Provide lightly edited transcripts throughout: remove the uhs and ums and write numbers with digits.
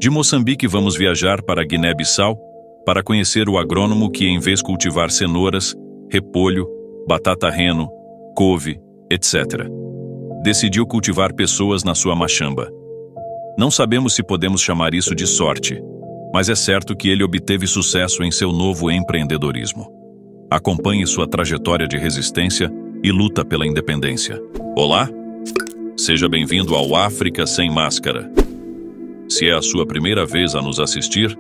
De Moçambique vamos viajar para Guiné-Bissau para conhecer o agrônomo que, em vez de cultivar cenouras, repolho, batata reno, couve, etc., decidiu cultivar pessoas na sua machamba. Não sabemos se podemos chamar isso de sorte, mas é certo que ele obteve sucesso em seu novo empreendedorismo. Acompanhe sua trajetória de resistência e luta pela independência. Olá! Seja bem-vindo ao África Sem Máscara. Se é a sua primeira vez a nos assistir,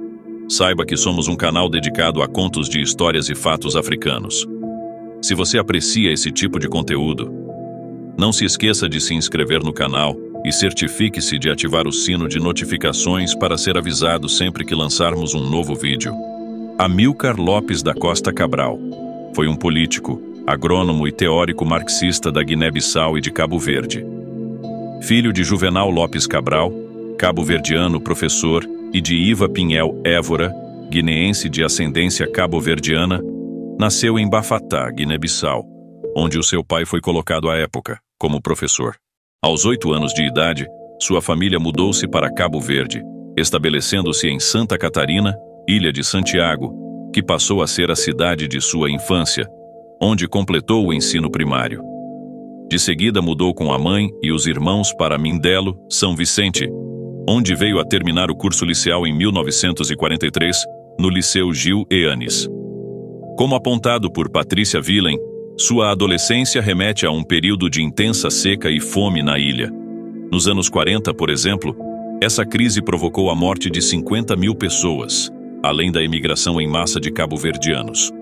saiba que somos um canal dedicado a contos de histórias e fatos africanos. Se você aprecia esse tipo de conteúdo, não se esqueça de se inscrever no canal e certifique-se de ativar o sino de notificações para ser avisado sempre que lançarmos um novo vídeo. Amílcar Lopes da Costa Cabral foi um político, agrônomo e teórico marxista da Guiné-Bissau e de Cabo Verde. Filho de Juvenal Lopes Cabral, cabo-verdiano professor, e de Iva Pinhel Évora, guineense de ascendência cabo-verdiana, nasceu em Bafatá, Guiné-Bissau, onde o seu pai foi colocado à época como professor. Aos 8 anos de idade, sua família mudou-se para Cabo Verde, estabelecendo-se em Santa Catarina, Ilha de Santiago, que passou a ser a cidade de sua infância, onde completou o ensino primário. De seguida mudou com a mãe e os irmãos para Mindelo, São Vicente, onde veio a terminar o curso liceal em 1943, no Liceu Gil Eanes. Como apontado por Patrícia Villen, sua adolescência remete a um período de intensa seca e fome na ilha. Nos anos 40, por exemplo, essa crise provocou a morte de 50 mil pessoas, além da imigração em massa de cabo-verdianos.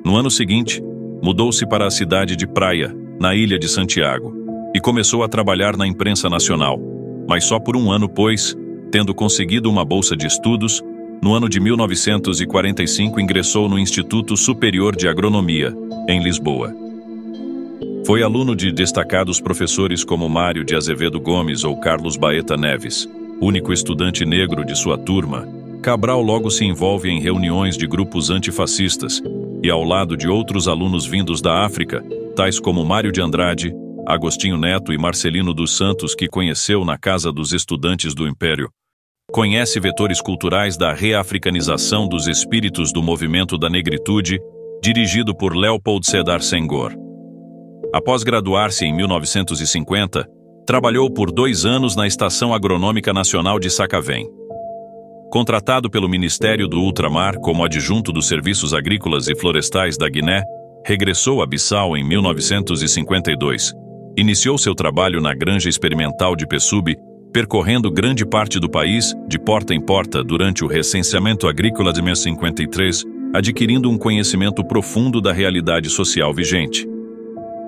No ano seguinte, mudou-se para a cidade de Praia, na Ilha de Santiago, e começou a trabalhar na imprensa nacional, mas só por um ano, pois, tendo conseguido uma bolsa de estudos, no ano de 1945 ingressou no Instituto Superior de Agronomia, em Lisboa. Foi aluno de destacados professores como Mário de Azevedo Gomes ou Carlos Baeta Neves. Único estudante negro de sua turma, Cabral logo se envolve em reuniões de grupos antifascistas e, ao lado de outros alunos vindos da África, tais como Mário de Andrade, Agostinho Neto e Marcelino dos Santos, que conheceu na Casa dos Estudantes do Império, conhece vetores culturais da reafricanização dos espíritos do movimento da negritude, dirigido por Léopold Sédar Senghor. Após graduar-se em 1950, trabalhou por 2 anos na Estação Agronômica Nacional de Sacavém. Contratado pelo Ministério do Ultramar como adjunto dos Serviços Agrícolas e Florestais da Guiné, regressou a Bissau em 1952. Iniciou seu trabalho na Granja Experimental de Pessub, percorrendo grande parte do país, de porta em porta, durante o recenseamento agrícola de 1953, adquirindo um conhecimento profundo da realidade social vigente.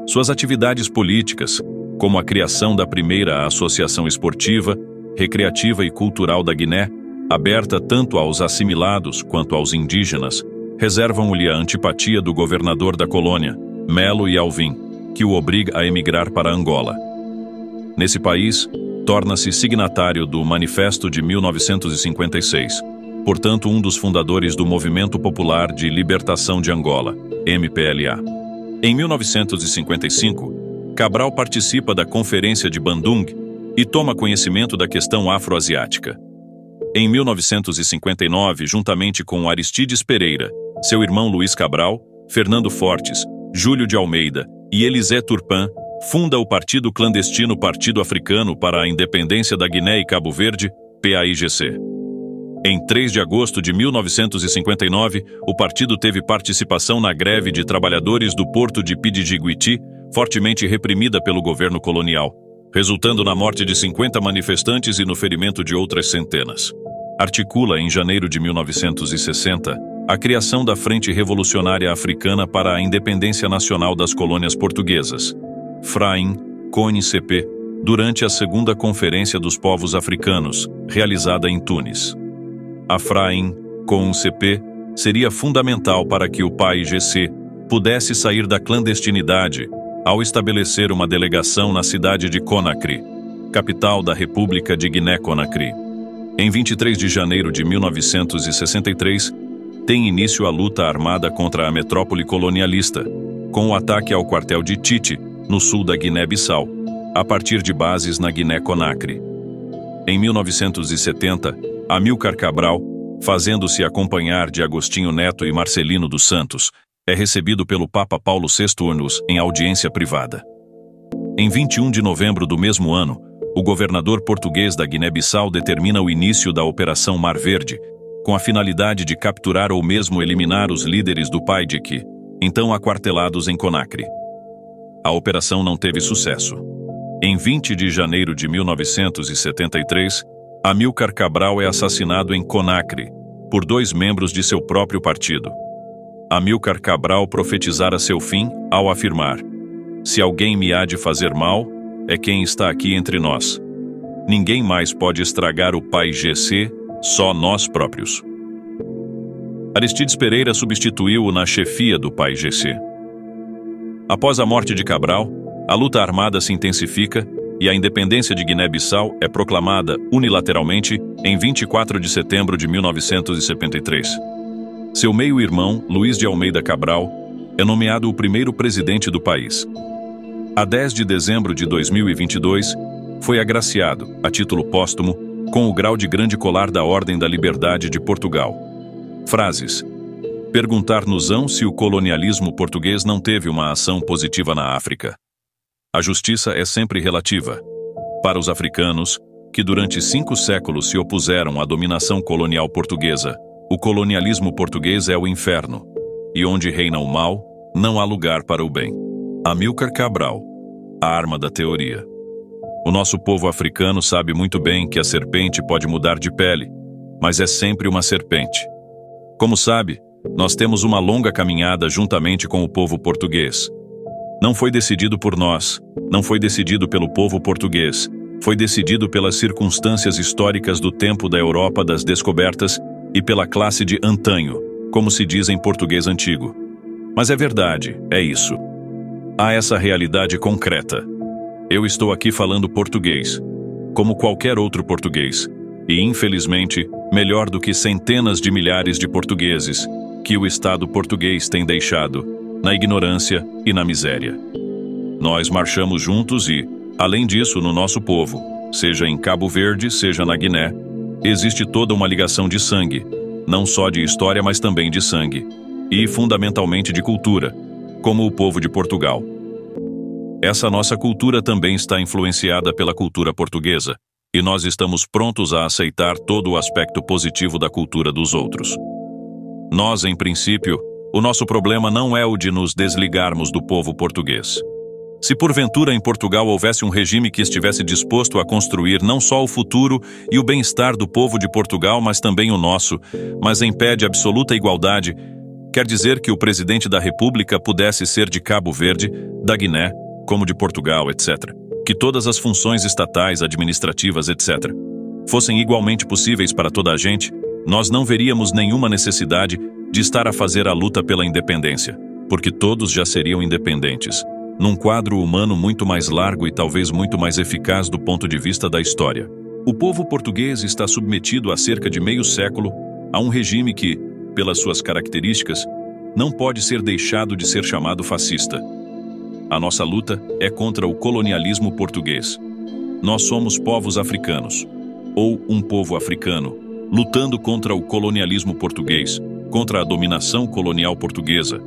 Suas atividades políticas, como a criação da primeira associação esportiva, recreativa e cultural da Guiné, aberta tanto aos assimilados quanto aos indígenas, reservam-lhe a antipatia do governador da colônia, Melo e Alvim, que o obriga a emigrar para Angola. Nesse país, torna-se signatário do Manifesto de 1956, portanto um dos fundadores do Movimento Popular de Libertação de Angola, MPLA. Em 1955, Cabral participa da Conferência de Bandung e toma conhecimento da questão afroasiática. Em 1959, juntamente com Aristides Pereira, seu irmão Luiz Cabral, Fernando Fortes, Júlio de Almeida e Elisé Turpin, funda o partido clandestino Partido Africano para a Independência da Guiné e Cabo Verde, PAIGC. Em 3 de agosto de 1959, o partido teve participação na greve de trabalhadores do porto de Pidijiguiti, fortemente reprimida pelo governo colonial, resultando na morte de 50 manifestantes e no ferimento de outras centenas. Articula, em janeiro de 1960, a criação da Frente Revolucionária Africana para a Independência Nacional das Colônias Portuguesas, FRAIN, CONI-CP, durante a Segunda Conferência dos Povos Africanos, realizada em Tunis. A FRAIN, CON-CP, seria fundamental para que o PAIGC pudesse sair da clandestinidade ao estabelecer uma delegação na cidade de Conakry, capital da República de Guiné-Conakry. Em 23 de janeiro de 1963, tem início a luta armada contra a metrópole colonialista, com o ataque ao quartel de Tite, no sul da Guiné-Bissau, a partir de bases na Guiné-Conakry. Em 1970, Amílcar Cabral, fazendo-se acompanhar de Agostinho Neto e Marcelino dos Santos, é recebido pelo Papa Paulo VI em audiência privada. Em 21 de novembro do mesmo ano, o governador português da Guiné-Bissau determina o início da Operação Mar Verde, com a finalidade de capturar ou mesmo eliminar os líderes do PAIGC, então aquartelados em Conakry. A operação não teve sucesso. Em 20 de janeiro de 1973, Amílcar Cabral é assassinado em Conakry por 2 membros de seu próprio partido. Amílcar Cabral profetizara seu fim ao afirmar: "Se alguém me há de fazer mal, é quem está aqui entre nós. Ninguém mais pode estragar o PAIGC, só nós próprios." Aristides Pereira substituiu-o na chefia do PAIGC. Após a morte de Cabral, a luta armada se intensifica e a independência de Guiné-Bissau é proclamada unilateralmente em 24 de setembro de 1973. Seu meio-irmão, Luiz de Almeida Cabral, é nomeado o primeiro presidente do país. A 10 de dezembro de 2022, foi agraciado, a título póstumo, com o grau de grande colar da Ordem da Liberdade de Portugal. Frases: perguntar-nos-ão se o colonialismo português não teve uma ação positiva na África. A justiça é sempre relativa. Para os africanos, que durante 5 séculos se opuseram à dominação colonial portuguesa, o colonialismo português é o inferno, e onde reina o mal, não há lugar para o bem. Amílcar Cabral, a arma da teoria. O nosso povo africano sabe muito bem que a serpente pode mudar de pele, mas é sempre uma serpente. Como sabe, nós temos uma longa caminhada juntamente com o povo português. Não foi decidido por nós, não foi decidido pelo povo português, foi decidido pelas circunstâncias históricas do tempo da Europa das descobertas e pela classe de antanho, como se diz em português antigo. Mas é verdade, é isso. Há essa realidade concreta. Eu estou aqui falando português, como qualquer outro português, e infelizmente, melhor do que centenas de milhares de portugueses que o Estado português tem deixado na ignorância e na miséria. Nós marchamos juntos e, além disso, no nosso povo, seja em Cabo Verde, seja na Guiné, existe toda uma ligação de sangue, não só de história, mas também de sangue, e fundamentalmente de cultura, como o povo de Portugal. Essa nossa cultura também está influenciada pela cultura portuguesa, e nós estamos prontos a aceitar todo o aspecto positivo da cultura dos outros. Nós, em princípio, o nosso problema não é o de nos desligarmos do povo português. Se porventura em Portugal houvesse um regime que estivesse disposto a construir não só o futuro e o bem-estar do povo de Portugal, mas também o nosso, mas em pé de absoluta igualdade, quer dizer que o presidente da República pudesse ser de Cabo Verde, da Guiné, como de Portugal, etc. Que todas as funções estatais, administrativas, etc. fossem igualmente possíveis para toda a gente, nós não veríamos nenhuma necessidade de estar a fazer a luta pela independência, porque todos já seriam independentes, num quadro humano muito mais largo e talvez muito mais eficaz do ponto de vista da história. O povo português está submetido há cerca de meio século a um regime que, pelas suas características, não pode ser deixado de ser chamado fascista. A nossa luta é contra o colonialismo português. Nós somos povos africanos, ou um povo africano, lutando contra o colonialismo português, contra a dominação colonial portuguesa,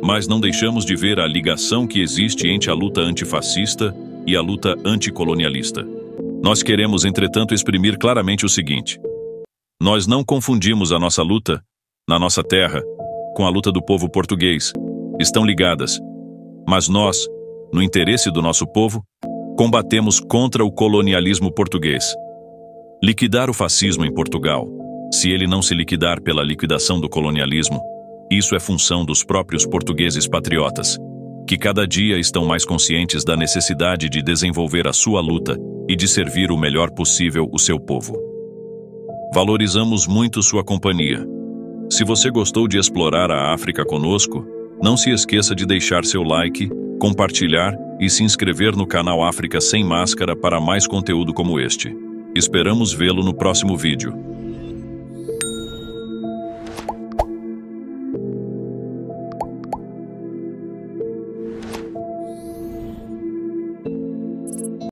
mas não deixamos de ver a ligação que existe entre a luta antifascista e a luta anticolonialista. Nós queremos, entretanto, exprimir claramente o seguinte: nós não confundimos a nossa luta, na nossa terra, com a luta do povo português. Estão ligadas, mas nós, no interesse do nosso povo, combatemos contra o colonialismo português. Liquidar o fascismo em Portugal, se ele não se liquidar pela liquidação do colonialismo, isso é função dos próprios portugueses patriotas, que cada dia estão mais conscientes da necessidade de desenvolver a sua luta e de servir o melhor possível o seu povo. Valorizamos muito sua companhia. Se você gostou de explorar a África conosco, não se esqueça de deixar seu like, compartilhar e se inscrever no canal África Sem Máscara para mais conteúdo como este. Esperamos vê-lo no próximo vídeo.